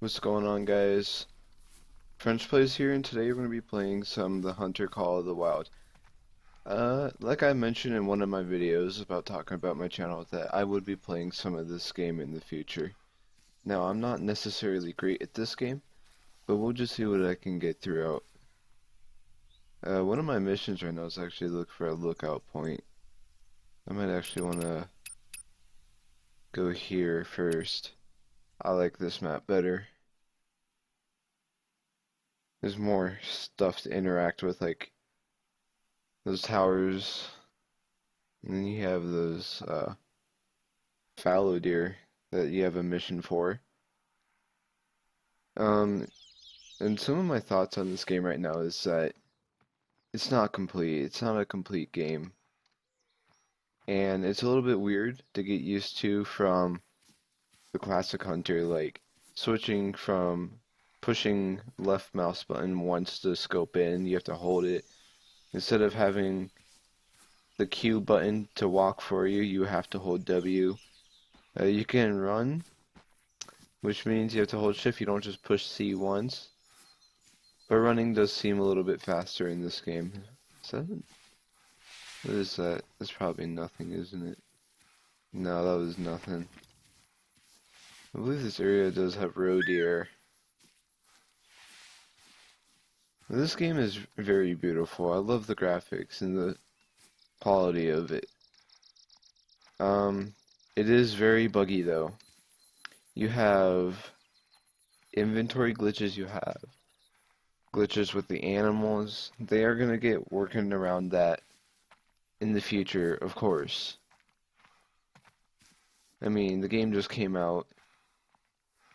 What's going on, guys? French Plays here, and today we're going to be playing some The Hunter Call of the Wild. Like I mentioned in one of my videos about talking about my channel, that I would be playing some of this game in the future. Now, I'm not necessarily great at this game, but we'll just see what I can get throughout. One of my missions right now is actually look for a lookout point. I might actually want to go here first. I like this map better. There's more stuff to interact with, like those towers, and then you have those fallow deer that you have a mission for. Um, and some of my thoughts on this game right now is that it's not complete. It's not a complete game, and it's a little bit weird to get used to from the classic Hunter, like switching from pushing left mouse button once to scope in, you have to hold it. Instead of having the Q button to walk for you, you have to hold W. You can run, which means you have to hold shift, you don't just push C once. But running does seem a little bit faster in this game. What is that? That's probably nothing, isn't it? No, that was nothing. I believe this area does have roe deer. This game is very beautiful. I love the graphics and the quality of it. It is very buggy though. You have inventory glitches, you have glitches with the animals. They are going to get working around that in the future, of course. I mean, the game just came out,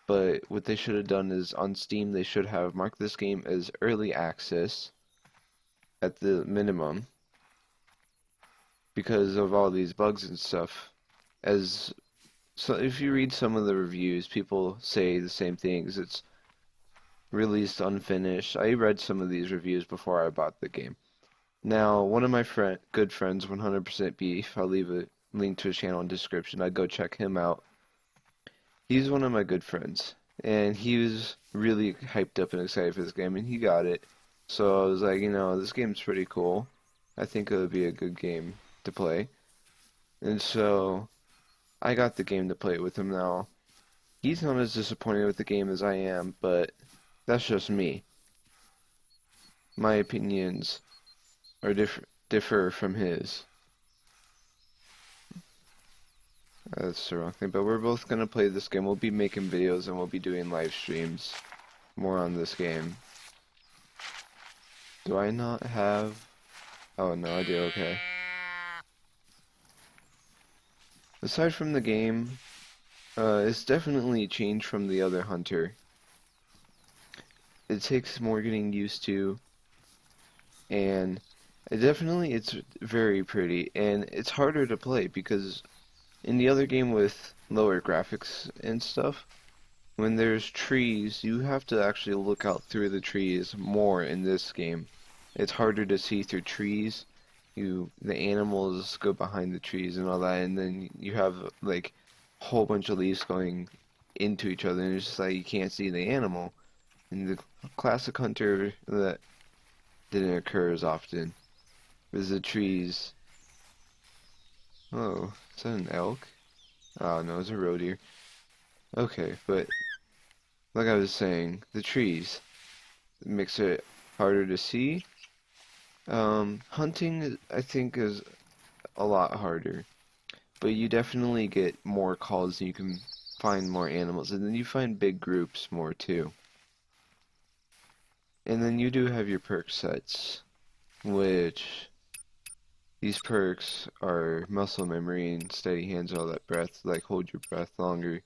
but what they should have done is on Steam, they should have marked this game as early access at the minimum because of all these bugs and stuff. So if you read some of the reviews, people say the same things. It's released unfinished. I read some of these reviews before I bought the game. Now, one of my good friends, 100% Beef, I'll leave a link to his channel in the description. I'd go check him out. He's one of my good friends, and he was really hyped up and excited for this game, and he got it. So I was like, this game's pretty cool. I think it would be a good game to play. And so I got the game to play it with him now. He's not as disappointed with the game as I am, but that's just me. My opinions are differ from his. That's the wrong thing, but we're both gonna play this game. We'll be making videos and we'll be doing live streams more on this game. Do I not have... Oh, no, I do, okay. Aside from the game, it's definitely changed from the other Hunter. It takes more getting used to, and it's very pretty, and it's harder to play because in the other game with lower graphics and stuff, when there's trees, you have to actually look out through the trees more in this game. It's harder to see through trees. The animals go behind the trees and all that, and then you have like a whole bunch of leaves going into each other, and it's just like you can't see the animal. In the classic Hunter, that didn't occur as often. Because the trees. Oh, is that an elk? Oh no, it's a roe deer. Okay, but like I was saying, the trees makes it harder to see. Hunting, I think, is a lot harder, but you definitely get more calls and you can find more animals, and then you find big groups more too. And then you do have your perk sets, which these perks are muscle memory and steady hands, all that breath, like hold your breath longer,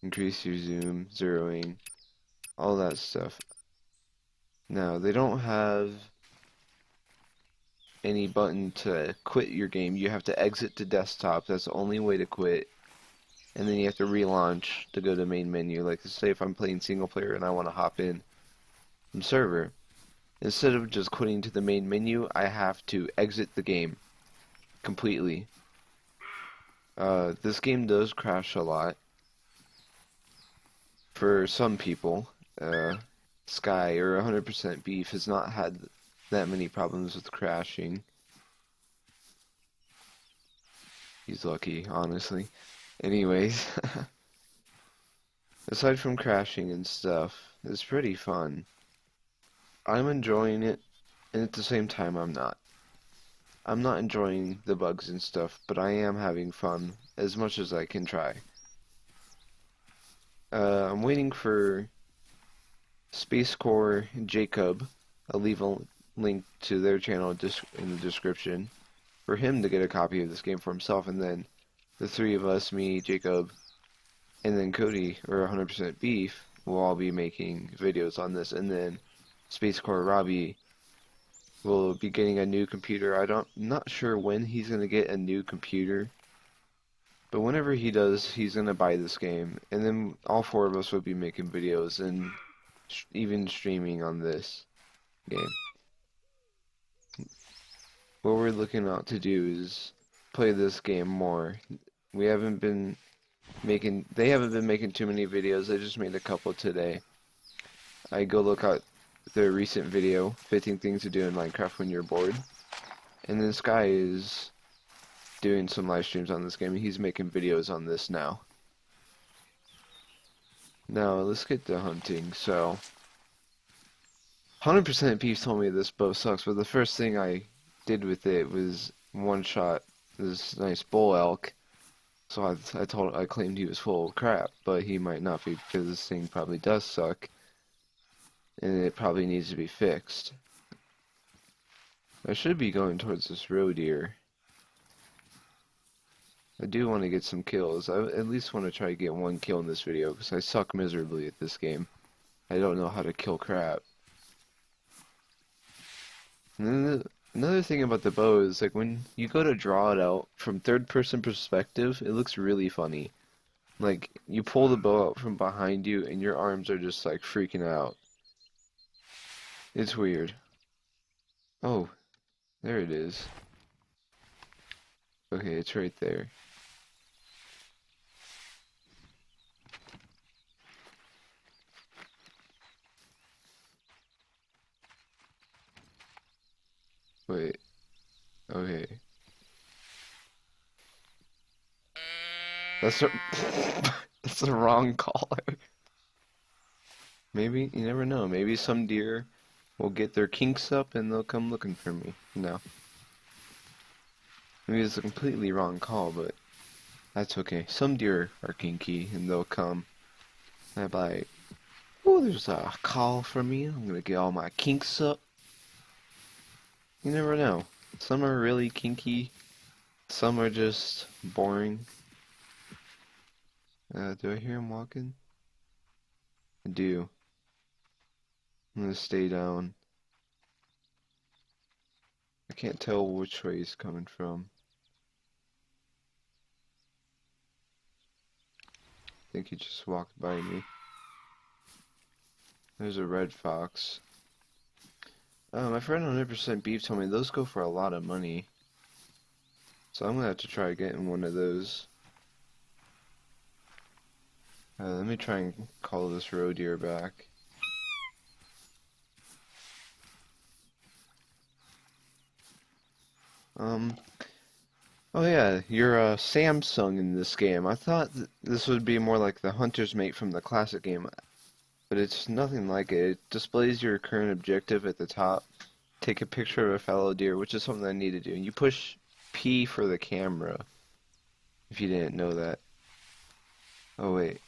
increase your zoom, zeroing, all that stuff. Now, they don't have any button to quit your game. You have to exit to desktop. That's the only way to quit. And then you have to relaunch to go to main menu. Like, say if I'm playing single player and I want to hop in from server, instead of just quitting to the main menu, I have to exit the game completely. This game does crash a lot. for some people, Sky or 100% Beef has not had that many problems with crashing. He's lucky, honestly. Anyways, aside from crashing and stuff, it's pretty fun. I'm enjoying it, and at the same time, I'm not. I'm not enjoying the bugs and stuff, but I am having fun as much as I can try. I'm waiting for SpaceCore Jacob. I'll leave a link to their channel in the description for him to get a copy of this game for himself, and then the three of us, me, Jacob, and then Cody, or 100% Beef, will all be making videos on this, and then SpaceCore Robbie will be getting a new computer. Not sure when he's gonna get a new computer, but whenever he does, he's gonna buy this game, and then all four of us will be making videos and even streaming on this game. What we're looking out to do is play this game more. They haven't been making too many videos. They just made a couple today. I go look at their recent video, 15 things to do in Minecraft when you're bored. And then Sky is doing some live streams on this game, and he's making videos on this now. Now, let's get to hunting. So, 100% Beef told me this bow sucks, but the first thing I did with it was one-shot this nice bull elk. So I claimed he was full of crap, but he might not be, because this thing probably does suck, and it probably needs to be fixed. I should be going towards this roe deer. I do want to get some kills. I at least want to try to get one kill in this video, because I suck miserably at this game. I don't know how to kill crap. And then another thing about the bow is, like, when you go to draw it out from third-person perspective, it looks really funny. Like, you pull the bow out from behind you, and your arms are just, like, freaking out. It's weird. Oh, there it is. Okay, it's right there. Wait. Okay. That's that's the wrong caller. Maybe, you never know. Maybe some deer will get their kinks up and they'll come looking for me. No. Maybe it's a completely wrong call, but that's okay. Some deer are kinky and they'll come. And I'm like, oh, there's a call from me. I'm gonna get all my kinks up. You never know. Some are really kinky. Some are just boring. Do I hear him walking? I do. I'm gonna stay down. I can't tell which way he's coming from. I think he just walked by me. There's a red fox. My friend 100% Beef told me those go for a lot of money. So I'm gonna have to try getting one of those. Let me try and call this roe deer back. Oh yeah, you're a Samsung in this game. I thought this would be more like the hunter's mate from the classic game, but it's nothing like it. It displays your current objective at the top. Take a picture of a fallow deer, which is something I need to do. And you push P for the camera, if you didn't know that. Oh wait.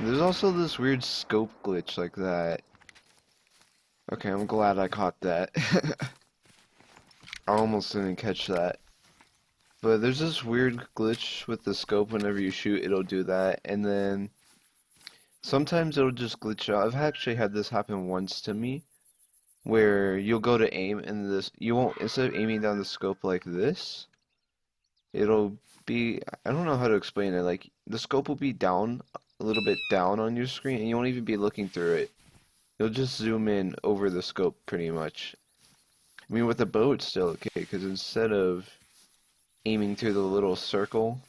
There's also this weird scope glitch like that. Okay, I'm glad I caught that. I almost didn't catch that. But there's this weird glitch with the scope. Whenever you shoot, it'll do that. And then sometimes it'll just glitch out. I've actually had this happen once to me, where you'll go to aim and you won't, instead of aiming down the scope like this, it'll be, I don't know how to explain it. Like, the scope will be down, a little bit down on your screen, and you won't even be looking through it. You'll just zoom in over the scope pretty much. I mean, with the bow, it's still okay, because instead of aiming through the little circle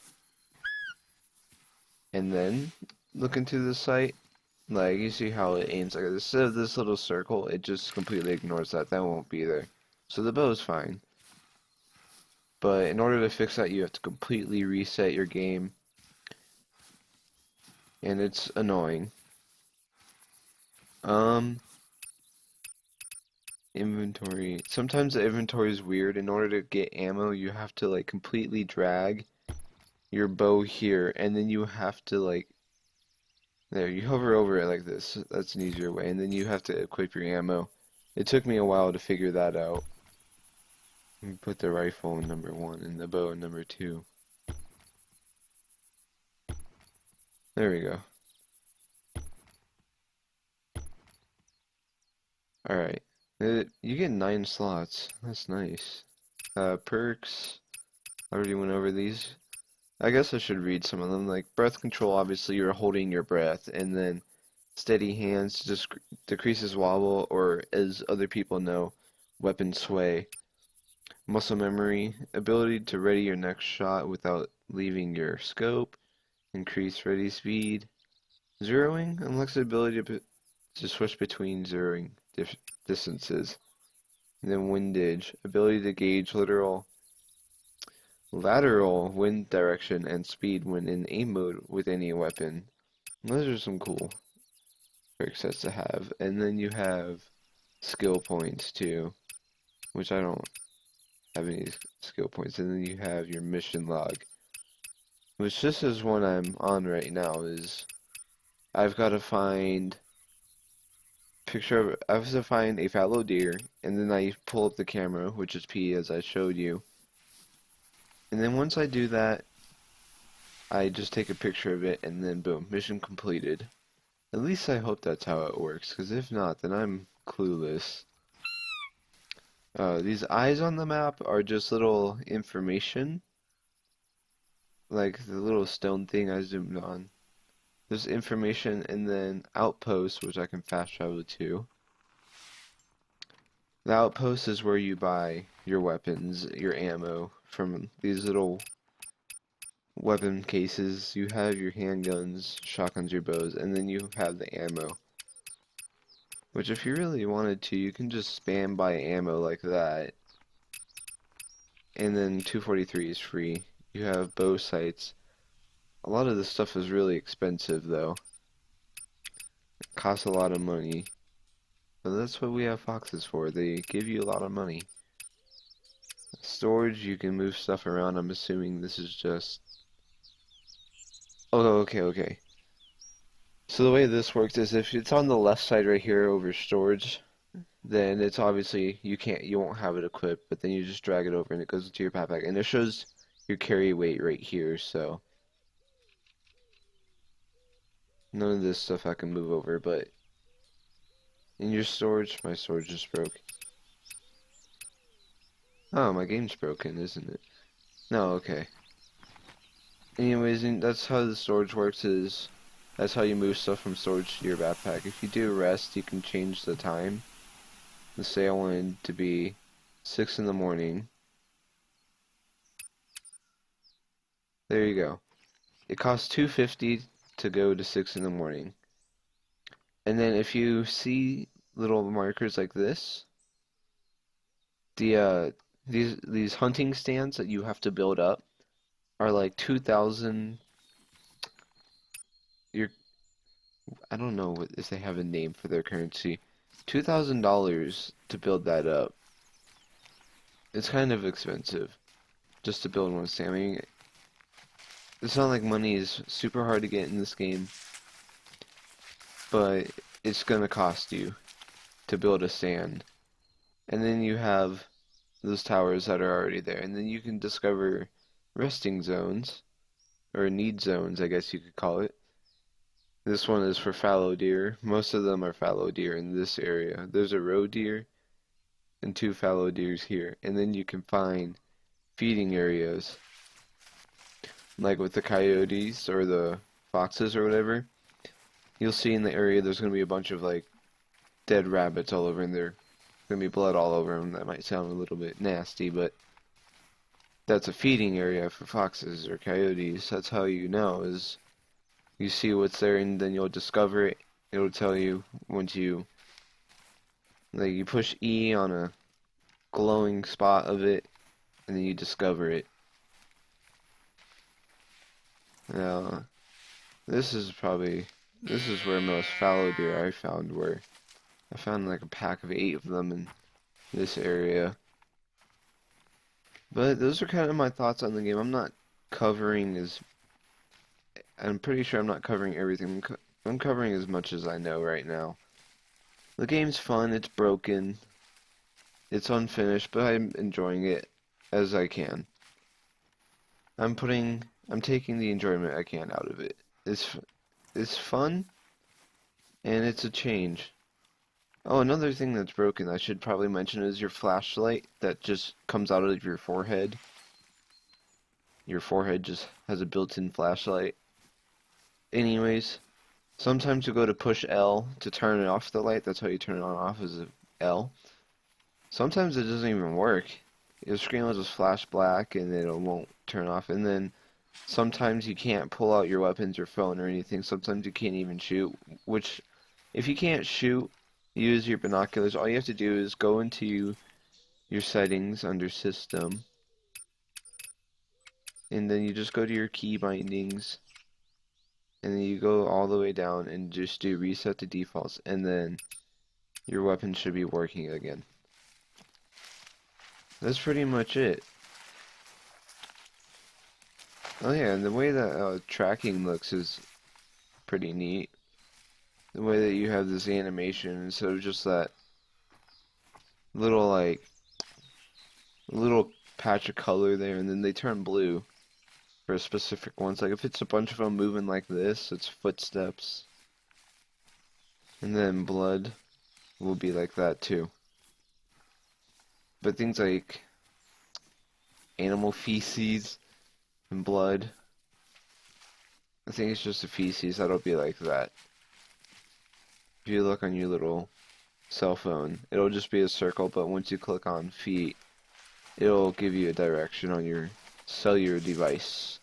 and then looking to the sight, like, you see how it aims like this. Instead of this little circle, it just completely ignores that. That won't be there. So the bow is fine. But in order to fix that, you have to completely reset your game. And it's annoying. Inventory. Sometimes the inventory is weird. In order to get ammo, you have to, like, completely drag your bow here. And then you have to, like, there, you hover over it like this. That's an easier way. And then you have to equip your ammo. It took me a while to figure that out. Put the rifle in number 1 and the bow in number 2. There we go. Alright. You get 9 slots. That's nice. Perks. I already went over these. I guess I should read some of them. Like breath control, obviously you're holding your breath, and then steady hands just decreases wobble, or as other people know, weapon sway. Muscle memory, ability to ready your next shot without leaving your scope. Increase ready speed. Zeroing, unlocks the ability to switch between zeroing distances. And then windage, ability to gauge lateral wind direction and speed when in aim mode with any weapon. Those are some cool perk sets to have. And then you have skill points too, which I don't have any skill points. And then you have your mission log, which this is one I'm on right now. Is I've got to find I have to find a fallow deer, and then I pull up the camera, which is P as I showed you. And then once I do that, I just take a picture of it, and then boom, mission completed. At least I hope that's how it works, because if not, then I'm clueless. These eyes on the map are just little information, like the little stone thing I zoomed on. There's information, and then outposts, which I can fast travel to. The outpost is where you buy your weapons, your ammo, from these little weapon cases. You have your handguns, shotguns, your bows, and then you have the ammo. Which if you really wanted to, you can just spam buy ammo like that. And then 243 is free. You have bow sights. A lot of this stuff is really expensive though. It costs a lot of money. But that's what we have foxes for. They give you a lot of money. Storage, you can move stuff around. I'm assuming this is just... Oh, okay. So the way this works is if it's on the left side right here over storage, then it's obviously you won't have it equipped, but then you just drag it over and it goes into your backpack. And it shows your carry weight right here, so none of this stuff I can move over, but in your storage, my storage just broke. Oh, my game's broken, isn't it? No, okay. Anyways, that's how the storage works, is that's how you move stuff from storage to your backpack. If you do rest, you can change the time. Let's say I wanted to be 6 in the morning. There you go. It costs $2.50 to go to 6 in the morning. And then if you see little markers like this, these hunting stands that you have to build up are like 2,000. I don't know if they have a name for their currency. $2,000 to build that up. It's kind of expensive just to build one stand. I mean, it's not like money is super hard to get in this game, but it's gonna cost you to build a stand. And then you have those towers that are already there, and then you can discover resting zones, or need zones, I guess you could call it. This one is for fallow deer. Most of them are fallow deer in this area. There's a roe deer and 2 fallow deers here. And then you can find feeding areas, like with the coyotes or the foxes or whatever. You'll see in the area there's going to be a bunch of like dead rabbits all over in there. gonna be blood all over them. That might sound a little bit nasty, but that's a feeding area for foxes or coyotes. That's how you know, is you see what's there and then you'll discover it. It'll tell you once you, like, you push E on a glowing spot of it and then you discover it. Now, this is where most fallow deer I found were. I found like a pack of 8 of them in this area. But those are kind of my thoughts on the game. I'm pretty sure I'm not covering everything. I'm covering as much as I know right now. The game's fun, it's broken, it's unfinished, but I'm enjoying it as I can. I'm taking the enjoyment I can out of it. It's fun, and it's a change. Oh, another thing that's broken I should probably mention is your flashlight that just comes out of your forehead. Your forehead just has a built-in flashlight. Anyways, sometimes you go to push L to turn off the light. That's how you turn it on and off, is L. Sometimes it doesn't even work. Your screen will just flash black and it won't turn off. And then sometimes you can't pull out your weapons or phone or anything. Sometimes you can't even shoot, which if you can't shoot, use your binoculars. All you have to do is go into your settings under system, and then you just go to your key bindings, and then you go all the way down and just do reset to defaults, and then your weapon should be working again. That's pretty much it. Oh yeah, and the way that tracking looks is pretty neat. The way that you have this animation instead of just that little patch of color there, and then they turn blue for specific ones. Like if it's a bunch of them moving like this, it's footsteps, and then blood will be like that too. But things like animal feces and blood, I think it's just the feces that'll be like that. If you look on your little cell phone, it'll just be a circle, but once you click on feet, it'll give you a direction on your cellular device.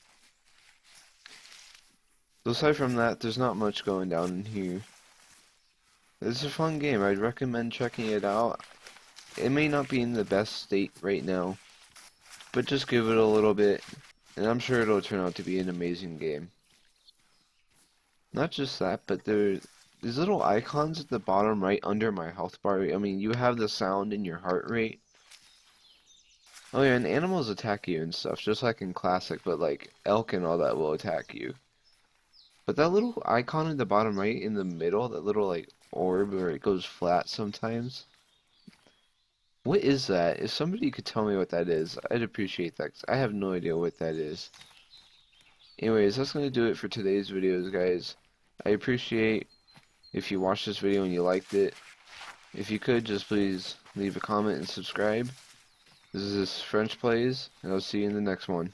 So aside from that, there's not much going down in here. It's a fun game. I'd recommend checking it out. It may not be in the best state right now, but just give it a little bit, and I'm sure it'll turn out to be an amazing game. Not just that, but there's little icons at the bottom right under my health bar. I mean, you have the sound and your heart rate. Oh yeah, and animals attack you and stuff, just like in Classic, but like elk and all that will attack you. But that little icon in the bottom right in the middle, that little like orb where it goes flat sometimes. What is that? If somebody could tell me what that is, I'd appreciate that, 'cause I have no idea what that is. Anyways, that's going to do it for today's videos, guys. I appreciate if you watched this video and you liked it. If you could, just please leave a comment and subscribe. This is French Plays, and I'll see you in the next one.